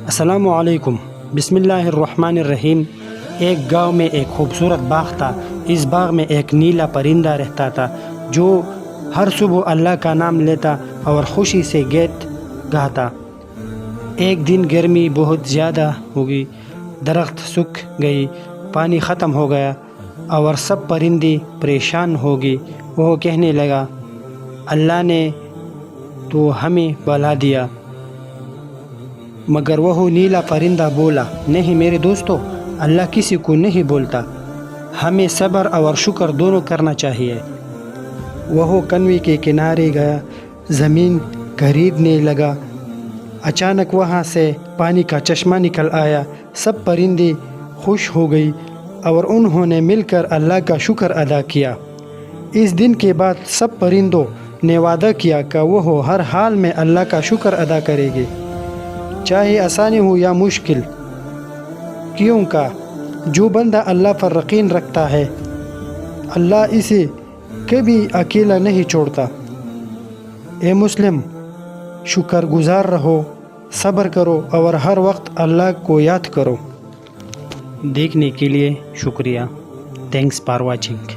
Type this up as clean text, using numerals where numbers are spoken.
السلام علیکم۔ بسم اللہ الرحمن الرحیم۔ ایک گاؤں میں ایک خوبصورت باغ تھا۔ اس باغ میں ایک نیلا پرندہ رہتا تھا جو ہر صبح اللہ کا نام لیتا اور خوشی سے گیت گاتا۔ ایک دن گرمی بہت زیادہ ہو گئی، درخت سوکھ گئی، پانی ختم ہو گیا اور سب پرندے پریشان ہو گئی۔ وہ کہنے لگا، اللہ نے تو ہمیں بلا دیا۔ مگر وہ نیلا پرندہ بولا، نہیں میرے دوستو، اللہ کسی کو نہیں بولتا، ہمیں صبر اور شکر دونوں کرنا چاہیے۔ وہ کنویں کے کنارے گیا، زمین خریدنے لگا۔ اچانک وہاں سے پانی کا چشمہ نکل آیا۔ سب پرندے خوش ہو گئی اور انہوں نے مل کر اللہ کا شکر ادا کیا۔ اس دن کے بعد سب پرندوں نے وعدہ کیا کہ وہ ہر حال میں اللہ کا شکر ادا کریں گے، چاہے آسانی ہو یا مشکل، کیونکہ جو بندہ اللہ پر یقین رکھتا ہے اللہ اسے کبھی اکیلا نہیں چھوڑتا۔ اے مسلم، شکر گزار رہو، صبر کرو اور ہر وقت اللہ کو یاد کرو۔ دیکھنے کے لیے شکریہ۔ Thanks for watching.